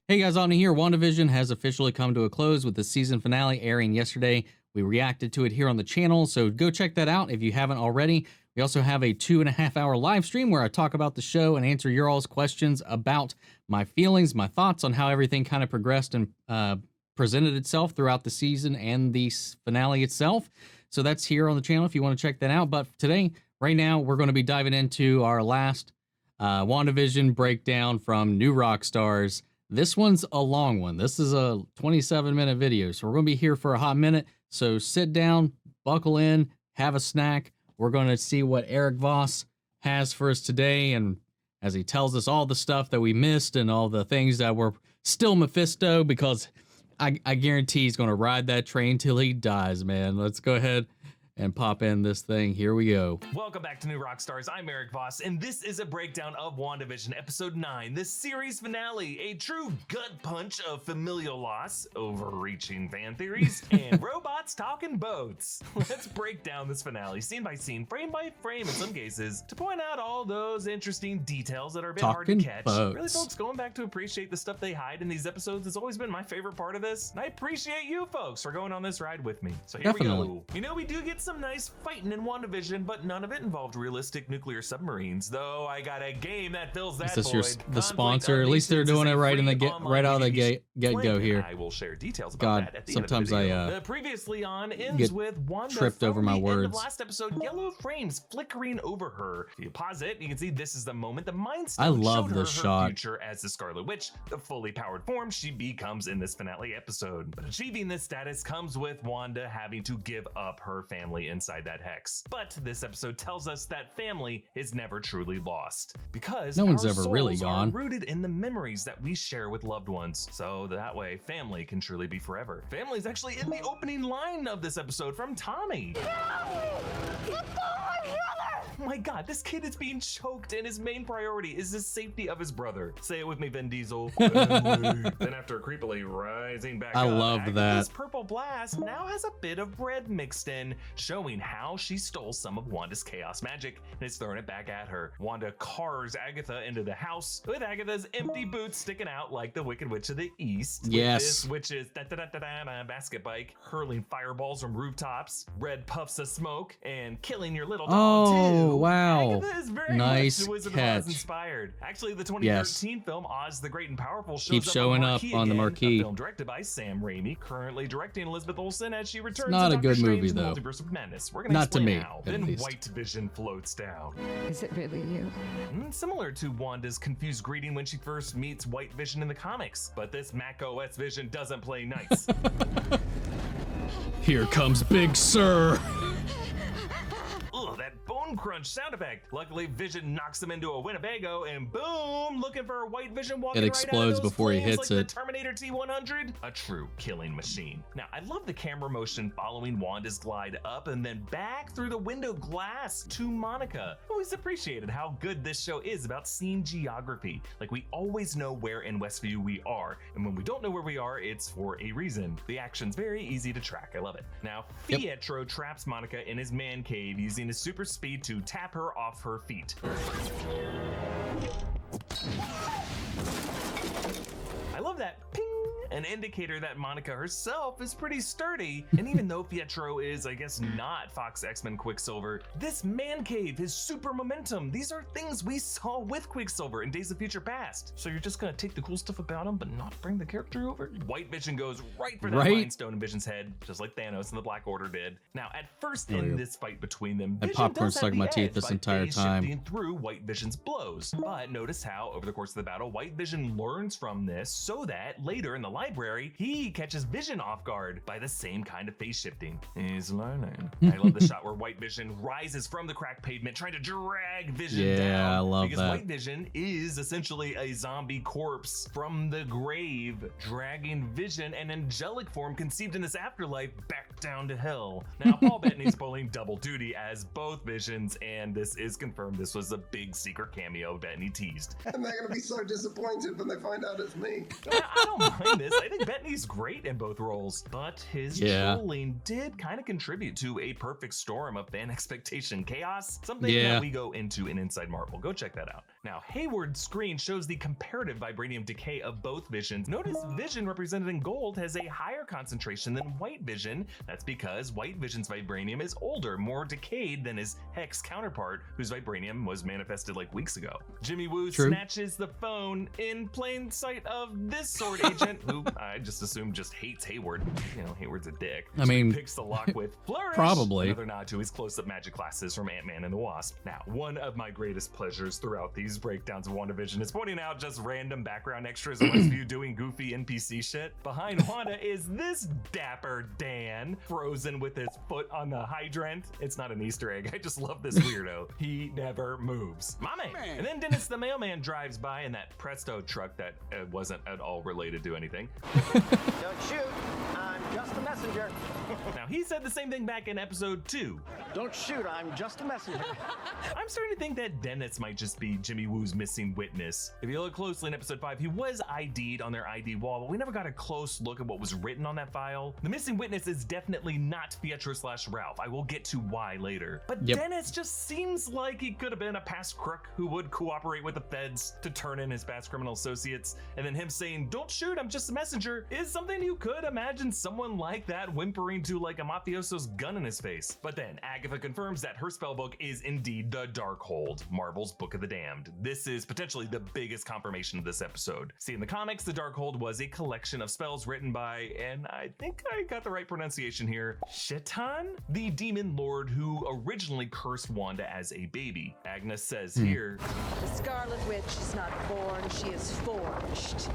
Hey guys, on here, Wandavision has officially come to a close with the season finale airing yesterday. We reacted to it here on the channel, so go check that out if you haven't already. We also have a 2.5-hour live stream where I talk about the show and answer your all's questions about my feelings, my thoughts on how everything kind of progressed and presented itself throughout the season and the finale itself. So that's here on the channel if you want to check that out. But today, right now, we're going to be diving into our last Wandavision breakdown from New Rockstars. This one's a long one. This is a 27-minute video, so we're going to be here for a hot minute. So sit down, buckle in, have a snack. We're going to see what Eric Voss has for us today, and as he tells us all the stuff that we missed and all the things that were still Mephisto, because I guarantee he's going to ride that train till he dies, man. Let's go ahead and pop in this thing. Here we go. Welcome back to New Rockstars. I'm Eric Voss, and this is a breakdown of WandaVision Episode 9, the series finale, a true gut punch of familial loss, overreaching fan theories, and robots talking boats. Let's break down this finale, scene by scene, frame by frame in some cases, to point out all those interesting details that are a bit hard to catch. Really, folks, going back to appreciate the stuff they hide in these episodes has always been my favorite part of this, and I appreciate you folks for going on this ride with me. So here we go. You know, we do get some nice fighting in WandaVision, but none of it involved realistic nuclear submarines. Though I got a game that fills that void. Is this the sponsor? At least they're doing it right in the right out of the get go here. I will share details about that at the sometimes end of the video. I The previously on ends with Wanda tripped over my words. End of last episode, yellow frames flickering over her. If you pause it, you can see this is the moment the Mind Stone I love showed her this shot. Future as the Scarlet Witch, the fully powered form she becomes in this finale episode. But achieving this status comes with Wanda having to give up her family inside that hex. But this episode tells us that family is never truly lost, because no one's our ever really souls gone. are rooted in the memories that we share with loved ones. So that way, family can truly be forever. Family is actually in the opening line of this episode from Tommy. Oh my god, this kid is being choked, and his main priority is the safety of his brother. Say it with me, Vin Diesel. Then after creepily rising back I up, love Agatha's that. purple blast now has a bit of bread mixed in, showing how she stole some of Wanda's chaos magic and is throwing it back at her. Wanda cars Agatha into the house, with Agatha's empty boots sticking out like the Wicked Witch of the East. Yes. This witch's basket bike, hurling fireballs from rooftops, red puffs of smoke, and killing your little dog too. Oh, wow. Agatha is very Nice much the Wizard catch. of Oz inspired. Actually, the 2013 film Oz the Great and Powerful shows Keeps up showing on up the marquee on the again, marquee. a film directed by Sam Raimi, currently directing Elizabeth Olsen as she returns not to a Doctor good movie, Strange's though. Multiverse of Madness. We're gonna Not to explain me, how. at Then least. White Vision floats down. Is it really you? Similar to Wanda's confused greeting when she first meets White Vision in the comics, but this Mac OS Vision doesn't play nice. Here comes Big Sir. Ugh, that bone crunch sound effect. Luckily, Vision knocks him into a Winnebago, and boom, looking for a White Vision walking It right out of explodes those before he flames hits like it. The Terminator T-100, a true killing machine. Now, I love the camera motion following Wanda's glide up and then back through the window glass to Monica. Always appreciated how good this show is about scene geography. Like, we always know where in Westview we are, and when we don't know where we are, it's for a reason. The action's very easy to track. I love it. Now, Pietro traps Monica in his man cave using his super speed to tap her off her feet. I love that ping, an indicator that Monica herself is pretty sturdy. And even though Pietro is, I guess, not Fox X-Men Quicksilver, this man cave, his super momentum, these are things we saw with Quicksilver in Days of Future Past. So you're just gonna take the cool stuff about him but not bring the character over? White Vision goes right for that Mind Stone in Vision's head, just like Thanos and the Black Order did. Now, at first in this fight between them, That Vision popcorn does have stuck in my the teeth edge this by entire phase time. shifting through White Vision's blows. But notice how, over the course of the battle, White Vision learns from this so that later in the library, he catches Vision off guard by the same kind of phase shifting. He's learning. I love the shot where White Vision rises from the cracked pavement, trying to drag Vision down. Yeah, I love because that. White Vision is essentially a zombie corpse from the grave, dragging Vision, an angelic form conceived in this afterlife, back down to hell. Now, Paul Bettany's pulling double duty as both Visions, and this is confirmed. This was a big secret cameo Bettany teased. And they're gonna be so disappointed when they find out it's me. I don't mind this. this, I think Bettany's great in both roles, but his trolling did kind of contribute to a perfect storm of fan expectation chaos, something that we go into in Inside Marvel. Go check that out. Now, Hayward's screen shows the comparative vibranium decay of both Visions. Notice Vision represented in gold has a higher concentration than White Vision. That's because White Vision's vibranium is older, more decayed than his Hex counterpart, whose vibranium was manifested like weeks ago. Jimmy Woo snatches the phone in plain sight of this sword agent, who I just assume just hates Hayward. You know, Hayward's a dick. I mean, picks the lock with flourish. Probably. Another nod to his close-up magic classes from Ant-Man and the Wasp. Now, one of my greatest pleasures throughout these breakdowns of WandaVision is pointing out just random background extras of Westview doing goofy NPC shit. Behind Wanda is this dapper Dan, frozen with his foot on the hydrant. It's not an Easter egg. I just love this weirdo. He never moves. My man. And then Dennis the mailman drives by in that Presto truck that wasn't at all related to anything. Don't shoot. I'm just a messenger. Now, he said the same thing back in episode 2. Don't shoot. I'm just a messenger. I'm starting to think that Dennis might just be Jimmy Woo's missing witness. If you look closely in episode 5, he was ID'd on their ID wall, but we never got a close look at what was written on that file. The missing witness is definitely not Pietro/Ralph. I will get to why later. But Dennis just seems like he could have been a past crook who would cooperate with the feds to turn in his past criminal associates. And then him saying, "Don't shoot, I'm just a messenger," is something you could imagine someone like that whimpering to like a mafioso's gun in his face. But then Agatha confirms that her spellbook is indeed the Darkhold, Marvel's Book of the Damned. This is potentially the biggest confirmation of this episode. See, in the comics, the Darkhold was a collection of spells written by, and I think I got the right pronunciation here, Shaitan, the demon lord who originally cursed Wanda as a baby. Agnes says here, "The Scarlet Witch is not born, she is forged.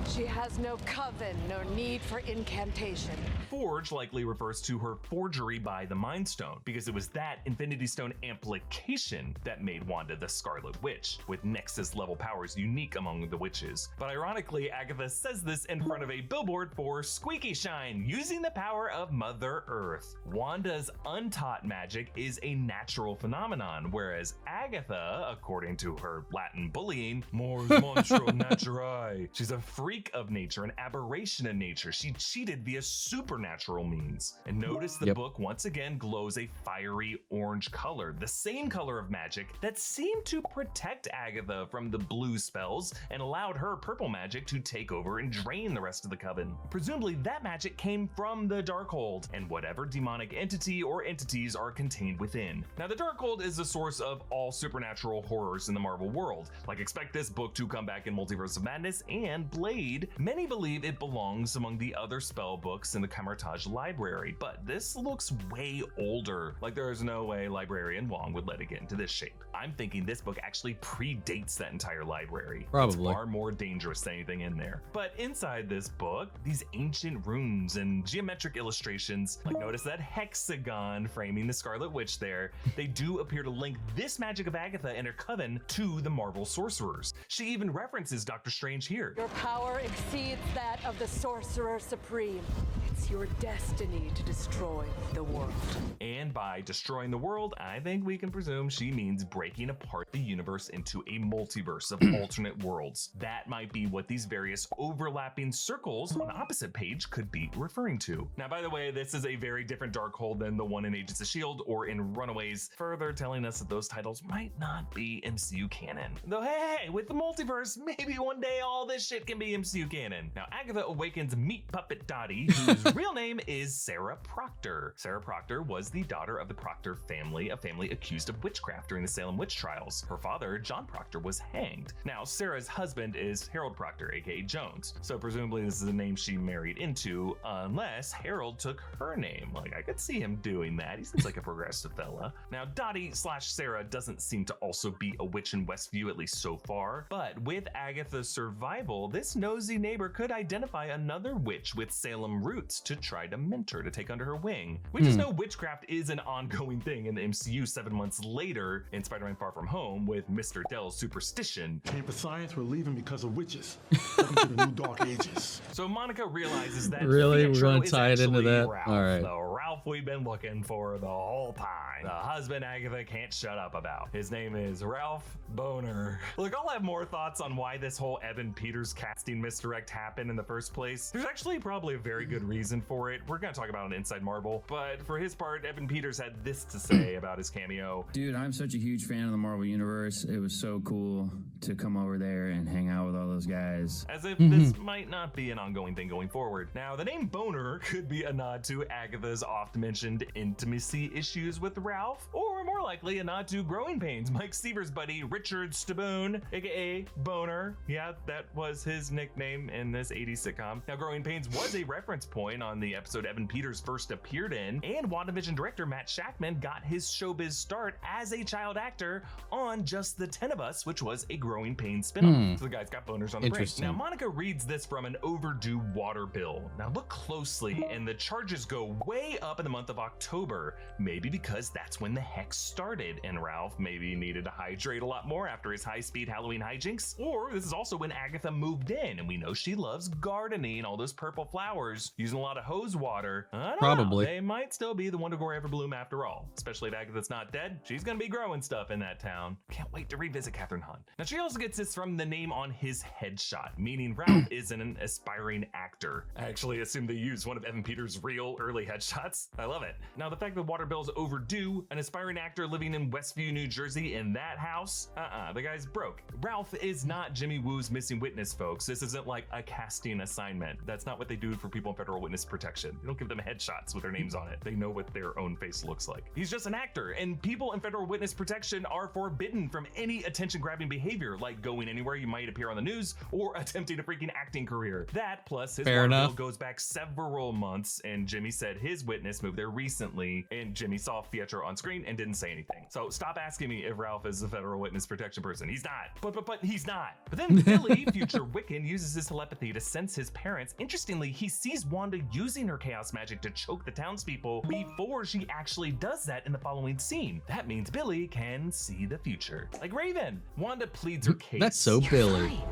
She has no coven, no need for incantation." Forge likely refers to her forgery by the Mind Stone, because it was that Infinity Stone amplification that made Wanda the Scarlet Witch, with Nexus level powers unique among the witches. But ironically, Agatha says this in front of a billboard for Squeaky Shine, using the power of Mother Earth. Wanda's untaught magic is a natural phenomenon, whereas Agatha, according to her Latin bullying, mors monstro naturae, she's a freak of nature, an aberration in nature. She cheated via supernatural means. And notice the book once again glows a fiery orange color, the same color of magic that seemed to protect Agatha from the blue spells and allowed her purple magic to take over and drain the rest of the coven. Presumably that magic came from the Darkhold and whatever demonic entity or entities are contained within. Now, the Darkhold is the source of all supernatural horrors in the Marvel world. Like, expect this book to come back in Multiverse of Madness and Blade. Many believe it belongs among the other spell books in the Camartage library, but this looks way older. Like, there is no way Librarian Wong would let it get into this shape. I'm thinking this book actually predates that entire library. Probably. It's far more dangerous than anything in there. But inside this book, these ancient runes and geometric illustrations, like notice that hexagon framing the Scarlet Witch there, they do appear to link this magic of Agatha and her coven to the Marvel sorcerers. She even references Doctor Strange here. "Your power exceeds that of the Sorcerer Supreme. It's your destiny to destroy the world." And by destroying the world, I think we can presume she means breaking apart the universe into a multiverse of alternate worlds. That might be what these various overlapping circles on the opposite page could be referring to. Now, by the way, this is a very different Darkhold than the one in Agents of S.H.I.E.L.D. or in Runaways, further telling us that those titles might not be MCU canon. Though, hey, with the multiverse, maybe one day all this shit can be MCU canon. Now, Agatha awakens Meat Puppet Dottie, whose real name is Sarah Proctor. Sarah Proctor was the daughter of the Proctor family, a family accused of witchcraft during the Salem witch trials. Her father, John Proctor, was hanged. Now, Sarah's husband is Harold Proctor, aka Jones. So presumably this is a name she married into, unless Harold took her name. Like, I could see him doing that. He seems like a progressive fella. Now, Dottie/Sarah doesn't seem to also be a witch in Westview, at least so far. But with Agatha's survival, this nosy neighbor could identify another witch with Salem roots. witches to try to mentor, to take under her wing. We just know witchcraft is an ongoing thing in the MCU 7 months later in Spider-Man Far From Home with Mr. Dell's superstition. Came for science, we're leaving because of witches. Welcome to the new dark ages. So Monica realizes that Really? We're Pietro gonna is tie it into actually that? Ralph, All right. the Ralph we've been looking for the whole time. The husband Agatha can't shut up about. His name is Ralph Boner. Look, I'll have more thoughts on why this whole Evan Peters casting misdirect happened in the first place. There's actually probably a very good reason for it. We're gonna talk about it in Inside Marvel, but for his part, Evan Peters had this to say about his cameo. Dude, I'm such a huge fan of the Marvel Universe. It was so cool to come over there and hang out with all those guys. As if this might not be an ongoing thing going forward. Now, the name Boner could be a nod to Agatha's oft-mentioned intimacy issues with Ralph, or more likely a nod to Growing Pains, Mike Seaver's buddy Richard Stabone, aka Boner. Yeah, that was his nickname in this 80s sitcom. Now, Growing Pains was a reference point on the episode Evan Peters first appeared in, and WandaVision director Matt Shakman got his showbiz start as a child actor on Just the 10 of Us, which was a Growing Pains spinoff. So the guy's got boners on the brain. Now, Monica reads this from an overdue water bill. Now, look closely, and the charges go way up in the month of October, maybe because that's when the hex started, and Ralph maybe needed to hydrate a lot more after his high-speed Halloween hijinks, or this is also when Agatha moved in, and we know she loves gardening, all those purple flowers, using a lot of hose water. I don't know. They might still be the one to go ever bloom after all, especially if Agatha's not dead. She's gonna be growing stuff in that town. Can't wait to revisit Catherine Hahn. Now, she also gets this from the name on his headshot, meaning Ralph is an aspiring actor. I actually assume they used one of Evan Peters' real early headshots. I love it. Now, the fact that water bill's overdue, an aspiring actor living in Westview, New Jersey in that house, the guy's broke. Ralph is not Jimmy Woo's Missing Witness, folks. This isn't like a casting assignment. That's not what they do for people in federal witness protection. They don't give them headshots with their names on it. They know what their own face looks like. He's just an actor, and people in federal witness protection are forbidden from any attention-grabbing behavior, like going anywhere you might appear on the news or attempting a freaking acting career. That plus his water bill goes back several months, and Jimmy said his witness moved there recently, and Jimmy saw Pietro on screen and didn't say anything. So stop asking me if Ralph is a federal witness protection person. He's not. But he's not. But then Billy, future Wiccan, uses his telepathy to sense his parents. Interestingly, he sees Wanda using her chaos magic to choke the townspeople before she actually does that in the following scene. That means Billy can see the future. Like Raven, Wanda pleads her case. That's so Billy. Fine.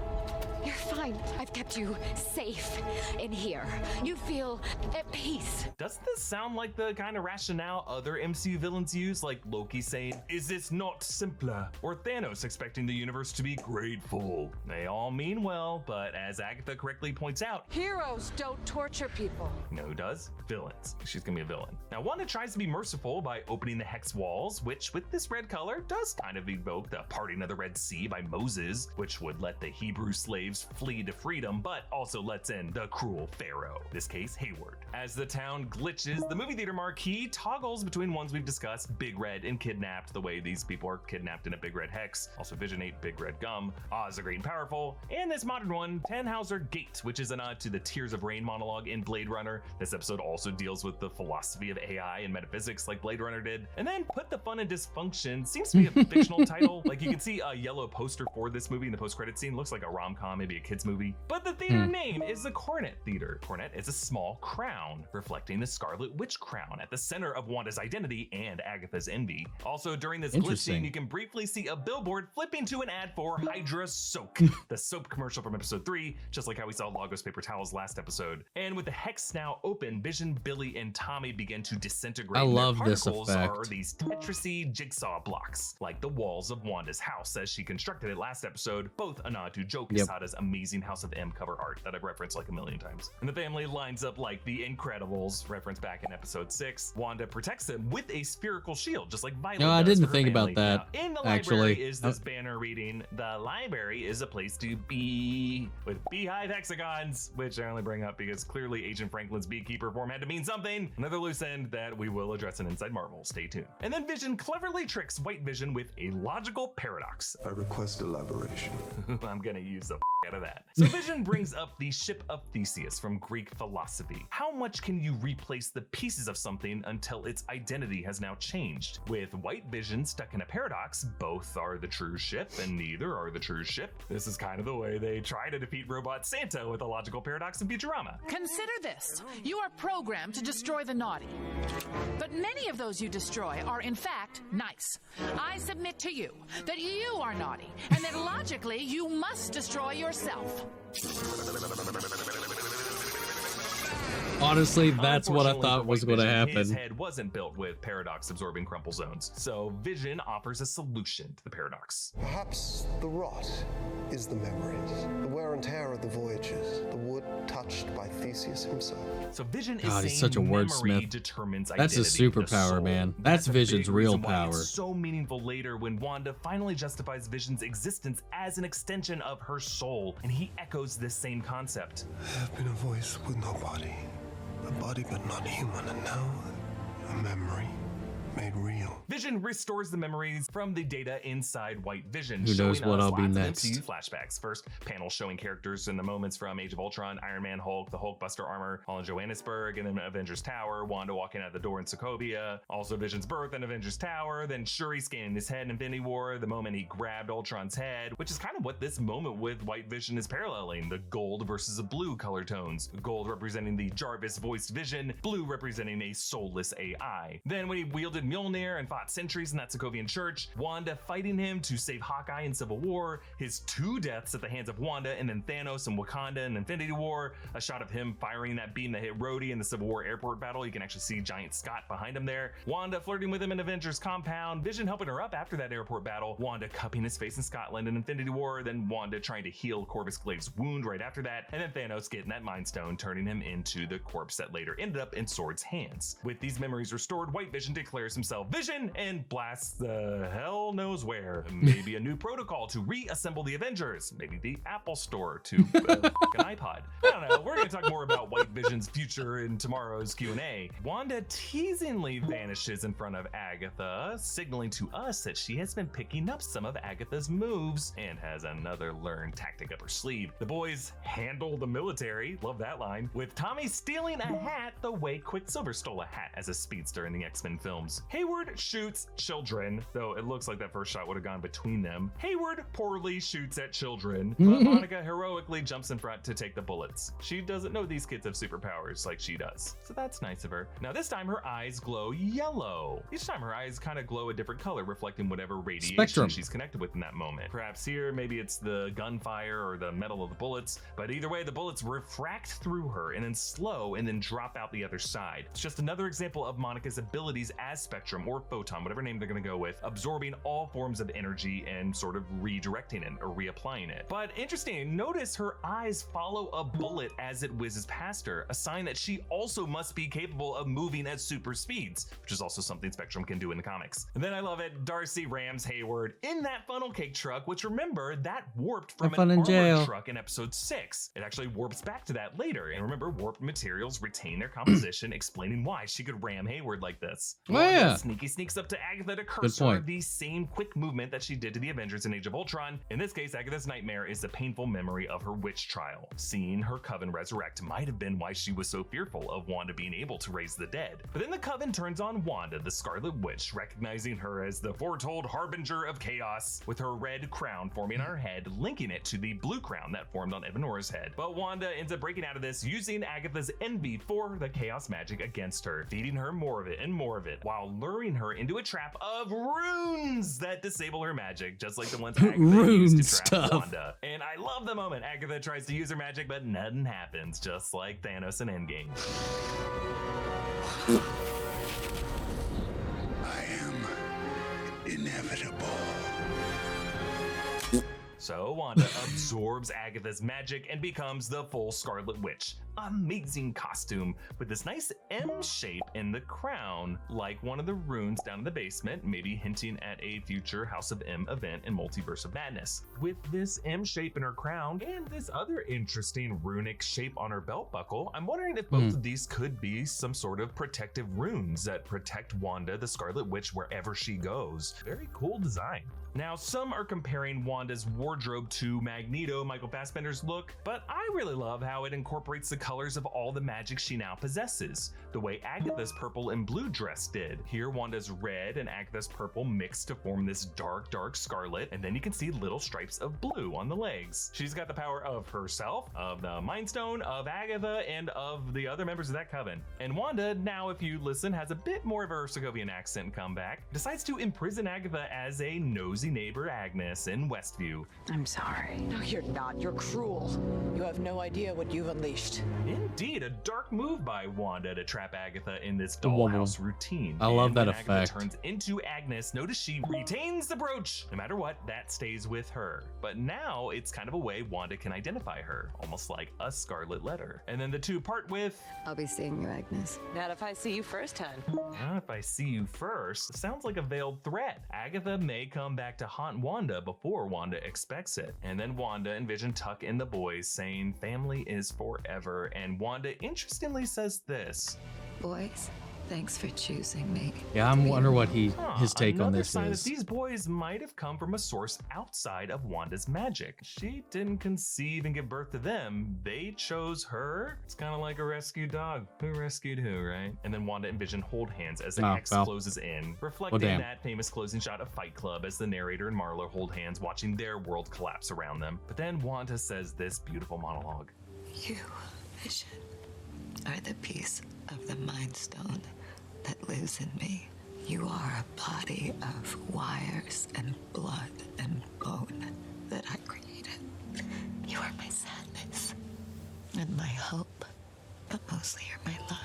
You're fine. I've kept you safe in here. You feel at peace. Doesn't this sound like the kind of rationale other MCU villains use, like Loki saying, "Is this not simpler?" Or Thanos expecting the universe to be grateful. They all mean well, but as Agatha correctly points out, Heroes don't torture people. you know who does? Villains. She's gonna be a villain. Now, Wanda tries to be merciful by opening the hex walls, which with this red color does kind of evoke the parting of the Red Sea by Moses, which would let the Hebrew slaves flee to freedom, but also lets in the cruel Pharaoh, in this case Hayward. As the town glitches, the movie theater marquee toggles between ones we've discussed, Big Red and Kidnapped, the way these people are kidnapped in a Big Red hex, also Vision 8, Big Red Gum, Oz the Great and Powerful, and this modern one, Tannhauser Gate, which is a nod to the Tears of Rain monologue in Blade Runner. This episode also deals with the philosophy of AI and metaphysics like Blade Runner did. And then Put the Fun in Dysfunction seems to be a fictional title. Like you can see a yellow poster for this movie in the post-credit scene. Looks like a rom-com, maybe a kid's movie. But the theater name is the Coronet Theater. Coronet is a small crown, reflecting the Scarlet Witch crown at the center of Wanda's identity and Agatha's envy. Also, during this glitch scene, you can briefly see a billboard flipping to an ad for Hydra Soak, the soap commercial from episode 3, just like how we saw Lagos paper towels last episode. And with the hex now open, Vision, Billy, and Tommy begin to disintegrate. I love Their this particles effect. are these Tetris-y jigsaw blocks, like the walls of Wanda's house as she constructed it last episode, both a nod to Joe Quesada's amazing House of M cover art that I've referenced like a million times. And the family lines up like the Incredibles, referenced back in episode 6. Wanda protects them with a spherical shield, just like Violet No, I does didn't for her think about family. that, Now, in the actually. library is this banner reading, "The library is a place to be," with beehive hexagons, which I only bring up because clearly Agent Franklin's beekeeper form had to mean something. Another loose end that we will address in Inside Marvel. Stay tuned. And then Vision cleverly tricks White Vision with a logical paradox. I request elaboration. I'm gonna use the out of that. So Vision brings up the ship of Theseus from Greek philosophy. How much can you replace the pieces of something until its identity has now changed? With White Vision stuck in a paradox, both are the true ship and neither are the true ship. This is kind of the way they try to defeat Robot Santa with a logical paradox in Futurama. Consider this. You are programmed to destroy the naughty. But many of those you destroy are, in fact, nice. I submit to you that you are naughty, and that logically you must destroy yourself. Honestly, that's what I thought was going to happen. His head wasn't built with paradox-absorbing crumple zones, so Vision offers a solution to the paradox. Perhaps the rot is the memories, the wear and tear of the voyages, the wood touched by Theseus himself. So Vision God, is he's saying such a wordsmith. determines That's his identity, the superpower, soul. man. That's a Vision's big real reason why power. It's so meaningful later when Wanda finally justifies Vision's existence as an extension of her soul, and he echoes this same concept. I have been a voice with no body, a body but not human, and now a memory made real. Vision restores the memories from the data inside White Vision. Who knows showing what us I'll be lots of next. MCU flashbacks. First panel showing characters in the moments from Age of Ultron, Iron Man, Hulk, the Hulkbuster armor, all in Johannesburg, and then Avengers Tower, Wanda walking out the door in Sokovia, also Vision's birth in Avengers Tower, then Shuri scanning his head in Infinity War, the moment he grabbed Ultron's head, which is kind of what this moment with White Vision is paralleling, the gold versus the blue color tones. Gold representing the Jarvis voiced Vision, blue representing a soulless AI. Then when he wielded Mjolnir and fought sentries in that Sokovian church, Wanda fighting him to save Hawkeye in Civil War, his 2 deaths at the hands of Wanda, and then Thanos and Wakanda in Infinity War, a shot of him firing that beam that hit Rhodey in the Civil War airport battle. You can actually see Giant Scott behind him there. Wanda flirting with him in Avengers compound, Vision helping her up after that airport battle, Wanda cupping his face in Scotland in Infinity War, then Wanda trying to heal Corvus Glaive's wound right after that, and then Thanos getting that Mind Stone, turning him into the corpse that later ended up in Sword's hands. With these memories restored, White Vision declares himself Vision and blasts the hell knows where. Maybe a new protocol to reassemble the Avengers. Maybe the Apple Store to an iPod. I don't know. We're going to talk more about White Vision's future in tomorrow's Q&A. Wanda teasingly vanishes in front of Agatha, signaling to us that she has been picking up some of Agatha's moves and has another learned tactic up her sleeve. The boys handle the military. Love that line. With Tommy stealing a hat the way Quicksilver stole a hat as a speedster in the X-Men films. Hayward shoots children, though it looks like that first shot would have gone between them. Hayward poorly shoots at children, but Monica heroically jumps in front to take the bullets. She doesn't know these kids have superpowers like she does, so that's nice of her. Now this time her eyes glow yellow. Each time her eyes kind of glow a different color, reflecting whatever radiation Spectrum. she's connected with in that moment. Perhaps here, maybe it's the gunfire or the metal of the bullets, but either way, the bullets refract through her and then slow and then drop out the other side. It's just another example of Monica's abilities as Spectrum or Photon, whatever name they're going to go with, absorbing all forms of energy and sort of redirecting it or reapplying it. But interesting, notice her eyes follow a bullet as it whizzes past her, a sign that she also must be capable of moving at super speeds, which is also something Spectrum can do in the comics. And then I love it, Darcy rams Hayward in that funnel cake truck, which remember, that warped from fun an in jail. armored truck in episode 6. It actually warps back to that later, and remember, warped materials retain their composition, explaining why she could ram Hayward like this. Oh, yeah. Sneaky sneaks up to Agatha to curse her point. the same quick movement that she did to the Avengers in Age of Ultron. In this case, Agatha's nightmare is the painful memory of her witch trial. Seeing her coven resurrect might have been why she was so fearful of Wanda being able to raise the dead. But then the coven turns on Wanda, the Scarlet Witch, recognizing her as the foretold harbinger of chaos, with her red crown forming on her head, linking it to the blue crown that formed on Evanora's head. But Wanda ends up breaking out of this, using Agatha's envy for the chaos magic against her, feeding her more of it, while luring her into a trap of runes that disable her magic, just like the ones Agatha Rune used to trap stuff. Wanda. And I love the moment Agatha tries to use her magic, but nothing happens, just like Thanos in Endgame. I am inevitable. So Wanda absorbs Agatha's magic and becomes the full Scarlet Witch. Amazing costume with this nice M shape in the crown, like one of the runes down in the basement, maybe hinting at a future House of M event in Multiverse of Madness. With this M shape in her crown and this other interesting runic shape on her belt buckle, I'm wondering if both of these could be some sort of protective runes that protect Wanda, the Scarlet Witch, wherever she goes. Very cool design. Now, some are comparing Wanda's wardrobe to Magneto, Michael Fassbender's look, but I really love how it incorporates the colors of all the magic she now possesses, the way Agatha's purple and blue dress did. Here, Wanda's red and Agatha's purple mix to form this dark, dark scarlet, and then you can see little stripes of blue on the legs. She's got the power of herself, of the Mind Stone, of Agatha, and of the other members of that coven. And Wanda, now if you listen, has a bit more of her Segovian accent come back, decides to imprison Agatha as a nosy neighbor Agnes in Westview. I'm sorry. No, you're not. You're cruel. You have no idea what you've unleashed. Indeed, a dark move by Wanda to trap Agatha in this dollhouse routine. I love that when effect. Agatha turns into Agnes, notice she retains the brooch. No matter what, that stays with her. But now it's kind of a way Wanda can identify her, almost like a scarlet letter. And then the two part with, I'll be seeing you, Agnes. Not if I see you first, hon. "Not if I see you first," sounds like a veiled threat. Agatha may come back to haunt Wanda before Wanda expects it. And then Wanda and Vision tuck in the boys, saying family is forever. And Wanda interestingly says this. Boys, thanks for choosing me. Yeah, I'm wonder what his take on Another this sign is. that these boys might have come from a source outside of Wanda's magic. She didn't conceive and give birth to them. They chose her. It's kind of like a rescue dog. Who rescued who, right? And then Wanda and Vision hold hands as the X closes in, reflecting that famous closing shot of Fight Club as the narrator and Marlo hold hands, watching their world collapse around them. But then Wanda says this beautiful monologue. You, Vision, are the piece of the Mind Stone that lives in me. You are a body of wires and blood and bone that I created. You are my sadness and my hope, but mostly you're my love.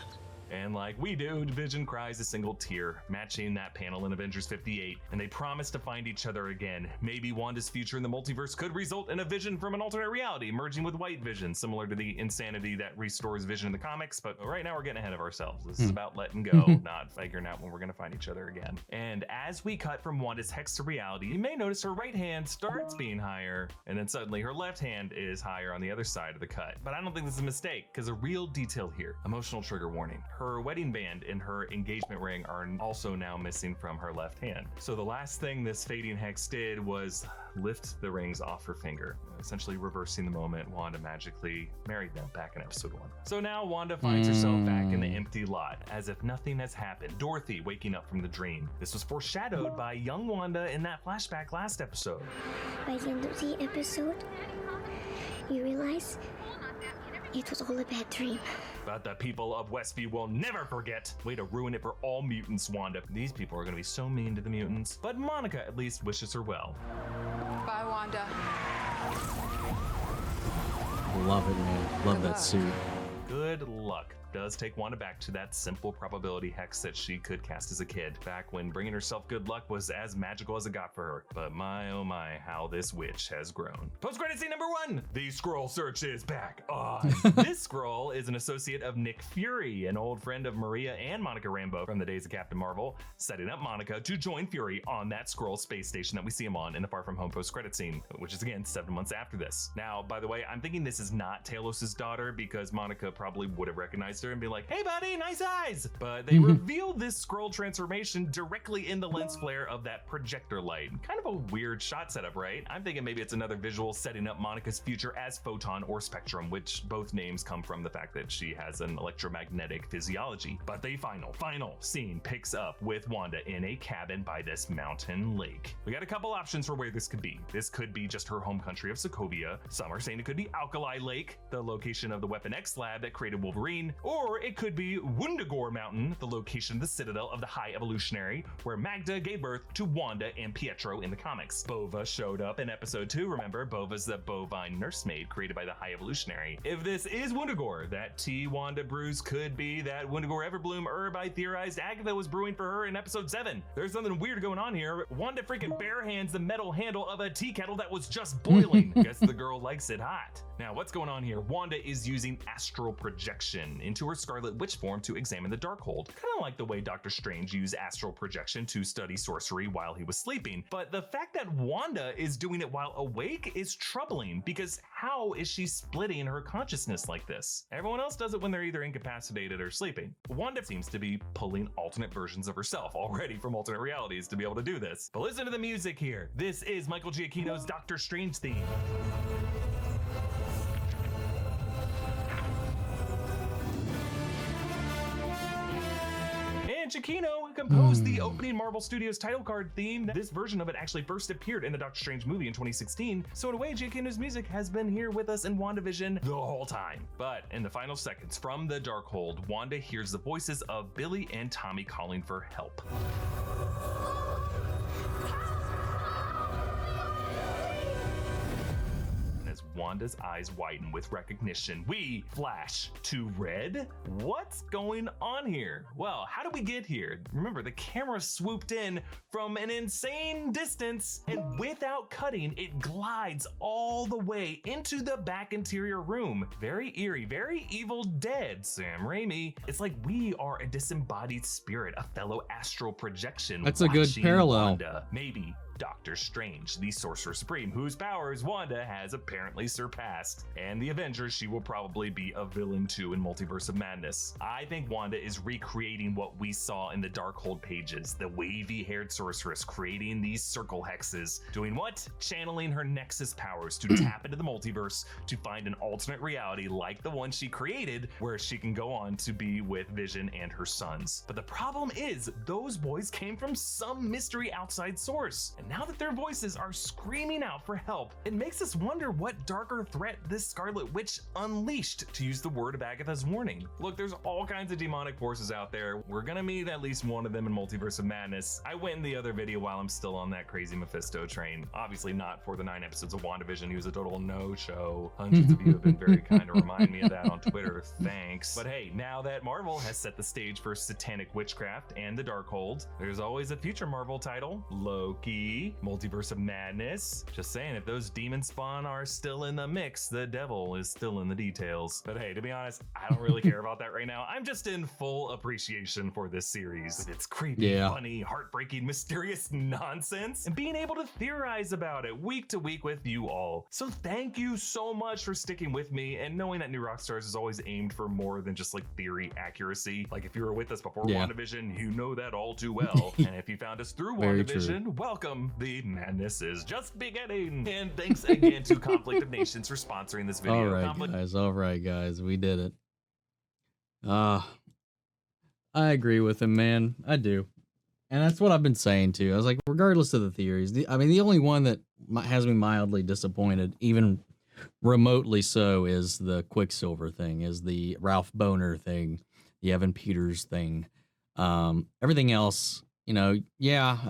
And like we do, Vision cries a single tear, matching that panel in Avengers 58, and they promise to find each other again. Maybe Wanda's future in the multiverse could result in a Vision from an alternate reality, merging with White Vision, similar to the insanity that restores Vision in the comics, but right now we're getting ahead of ourselves. This is about letting go, not figuring out when we're gonna find each other again. And as we cut from Wanda's hex to reality, you may notice her right hand starts being higher, and then suddenly her left hand is higher on the other side of the cut. But I don't think this is a mistake, because a real detail here, emotional trigger warning. Her wedding band and her engagement ring are also now missing from her left hand. So the last thing this fading hex did was lift the rings off her finger, essentially reversing the moment Wanda magically married them back in episode 1. So now Wanda finds herself back in the empty lot, as if nothing has happened. Dorothy waking up from the dream. This was foreshadowed by young Wanda in that flashback last episode. By the end of the episode, you realize it was all a bad dream. But the people of Westview will never forget. Way to ruin it for all mutants, Wanda. These people are gonna be so mean to the mutants. But Monica at least wishes her well. Bye, Wanda. Love it, man. Love that suit. Good luck. Does take Wanda back to that simple probability hex that she could cast as a kid, back when bringing herself good luck was as magical as it got for her. But my oh my, how this witch has grown. Post-credit scene number 1, the Skrull search is back on. This Skrull is an associate of Nick Fury, an old friend of Maria and Monica Rambeau from the days of Captain Marvel, setting up Monica to join Fury on that Skrull space station that we see him on in the Far From Home post-credit scene, which is again 7 months after this. Now, by the way, I'm thinking this is not Talos' daughter, because Monica probably would have recognized her and be like, hey buddy, nice eyes. But they reveal this Skrull transformation directly in the lens flare of that projector light. Kind of a weird shot setup, right? I'm thinking maybe it's another visual setting up Monica's future as Photon or Spectrum, which both names come from the fact that she has an electromagnetic physiology. But the final scene picks up with Wanda in a cabin by this mountain lake. We got a couple options for where this could be. This could be just her home country of Sokovia. Some are saying it could be Alkali Lake, the location of the Weapon X lab that created Wolverine, or it could be Wundagore Mountain, the location of the Citadel of the High Evolutionary, where Magda gave birth to Wanda and Pietro in the comics. Bova showed up in episode 2, remember? Bova's the bovine nursemaid created by the High Evolutionary. If this is Wundagore, that tea Wanda brews could be that Wundagore Everbloom herb I theorized Agatha was brewing for her in episode 7. There's something weird going on here. Wanda freaking bare hands the metal handle of a tea kettle that was just boiling. Guess the girl likes it hot. Now, what's going on here? Wanda is using astral projection into into her Scarlet Witch form to examine the Darkhold. Kind of like the way Doctor Strange used astral projection to study sorcery while he was sleeping. But the fact that Wanda is doing it while awake is troubling, because how is she splitting her consciousness like this? Everyone else does it when they're either incapacitated or sleeping. Wanda seems to be pulling alternate versions of herself already from alternate realities to be able to do this. But listen to the music here. This is Michael Giacchino's Doctor Strange theme. Giacchino composed the opening Marvel Studios title card theme. This version of it actually first appeared in the Doctor Strange movie in 2016. So in a way, Giacchino's music has been here with us in WandaVision the whole time. But in the final seconds from the Darkhold, Wanda hears the voices of Billy and Tommy calling for help. As Wanda's eyes widen with recognition, we flash to red. What's going on here? Well, how did we get here? Remember, the camera swooped in from an insane distance, and without cutting, it glides all the way into the back interior room. Very eerie, very Evil Dead, Sam Raimi. It's like we are a disembodied spirit, a fellow astral projection. That's a good parallel. Wanda. Maybe Doctor Strange, the Sorcerer Supreme, whose powers Wanda has apparently surpassed. And the Avengers, she will probably be a villain too in Multiverse of Madness. I think Wanda is recreating what we saw in the Darkhold pages, the wavy-haired sorceress creating these circle hexes. Doing what? Channeling her Nexus powers to tap into the multiverse to find an alternate reality like the one she created, where she can go on to be with Vision and her sons. But the problem is, those boys came from some mystery outside source. And now that their voices are screaming out for help, it makes us wonder what darker threat this Scarlet Witch unleashed, to use the word of Agatha's warning. Look, there's all kinds of demonic forces out there. We're gonna meet at least one of them in Multiverse of Madness. I went in the other video while I'm still on that crazy Mephisto train. Obviously not for the 9 episodes of WandaVision. He was a total no-show. Hundreds of you have been very kind to remind me of that on Twitter. Thanks. But hey, now that Marvel has set the stage for satanic witchcraft and the Darkhold, there's always a future Marvel title, Loki, Multiverse of Madness. Just saying, if those demon spawn are still in the mix, the devil is still in the details. But hey, to be honest, I don't really care about that right now. I'm just in full appreciation for this series with its creepy, funny, heartbreaking, mysterious nonsense, and being able to theorize about it week to week with you all. So thank you so much for sticking with me and knowing that New Rockstars is always aimed for more than just like theory accuracy. Like if you were with us before WandaVision, you know that all too well. And if you found us through WandaVision, welcome. The madness is just beginning. And thanks again to Conflict of Nations for sponsoring this video. All right, guys, we did it. I agree with him, man. I do. And that's what I've been saying too. I was like, regardless of the theories, the only one that has me mildly disappointed, even remotely so, is the Quicksilver thing, is the Ralph Boner thing, the Evan Peters thing. Everything else, I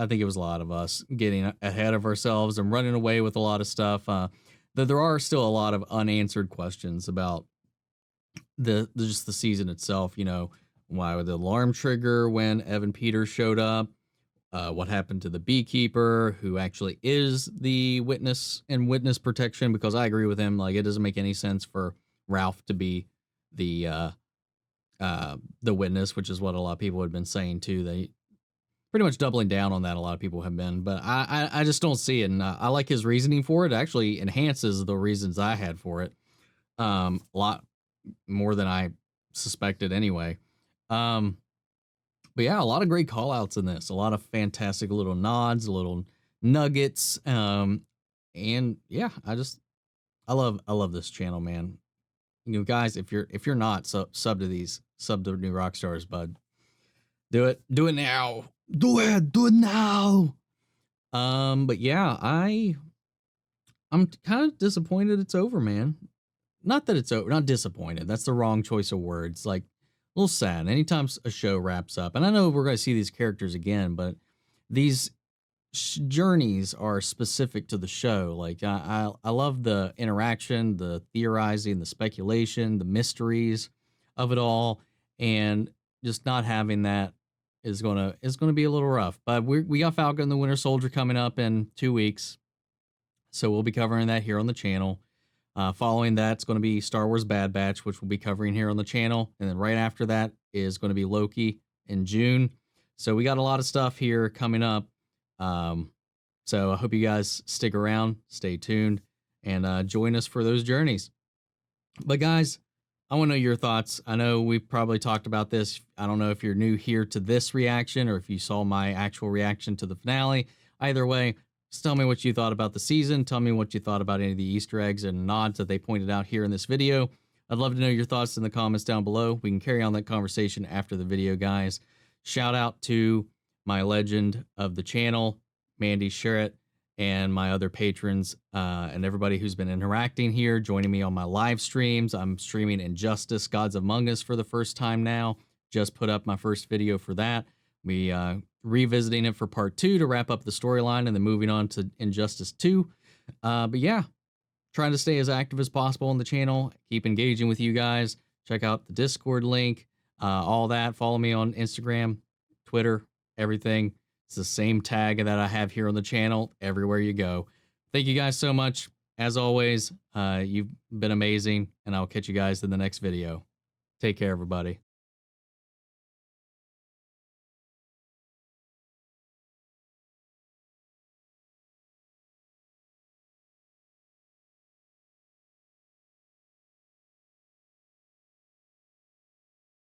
think it was a lot of us getting ahead of ourselves and running away with a lot of stuff. There are still a lot of unanswered questions about just the season itself. Why would the alarm trigger when Evan Peters showed up? What happened to the beekeeper, who actually is the witness and witness protection? Because I agree with him. Like, it doesn't make any sense for Ralph to be the witness, which is what a lot of people had been saying too. They pretty much doubling down on that. A lot of people have been, but I just don't see it. And I like his reasoning for it. It actually enhances the reasons I had for it. A lot more than I suspected anyway. But yeah, a lot of great call outs in this, a lot of fantastic little nods, little nuggets. And yeah, I love this channel, man. Guys, if you're not sub to New Rockstars, bud, do it now. Do it now. But yeah, I'm kind of disappointed it's over, man. Not that it's over, not disappointed. That's the wrong choice of words. Like, a little sad. Anytime a show wraps up, and I know we're going to see these characters again, but these journeys are specific to the show. Like, I love the interaction, the theorizing, the speculation, the mysteries of it all, and just not having that is gonna be a little rough. But we got Falcon and the Winter Soldier coming up in 2 weeks, so we'll be covering that here on the channel. Following that, it's going to be Star Wars Bad Batch, which we'll be covering here on the channel. And then right after that is going to be Loki in June. So we got a lot of stuff here coming up. So I hope you guys stick around, stay tuned, and join us for those journeys. But guys, I want to know your thoughts. I know we've probably talked about this. I don't know if you're new here to this reaction or if you saw my actual reaction to the finale. Either way, just tell me what you thought about the season. Tell me what you thought about any of the Easter eggs and nods that they pointed out here in this video. I'd love to know your thoughts in the comments down below. We can carry on that conversation after the video, guys. Shout out to my legend of the channel, Mandy Sherritt, and my other patrons and everybody who's been interacting here, joining me on my live streams. I'm streaming Injustice Gods Among Us for the first time now. Just put up my first video for that. We revisiting it for part 2 to wrap up the storyline and then moving on to Injustice 2. But yeah, trying to stay as active as possible on the channel, keep engaging with you guys. Check out the Discord link, all that. Follow me on Instagram, Twitter, everything. It's the same tag that I have here on the channel everywhere you go. Thank you guys so much. As always, you've been amazing, and I'll catch you guys in the next video. Take care, everybody.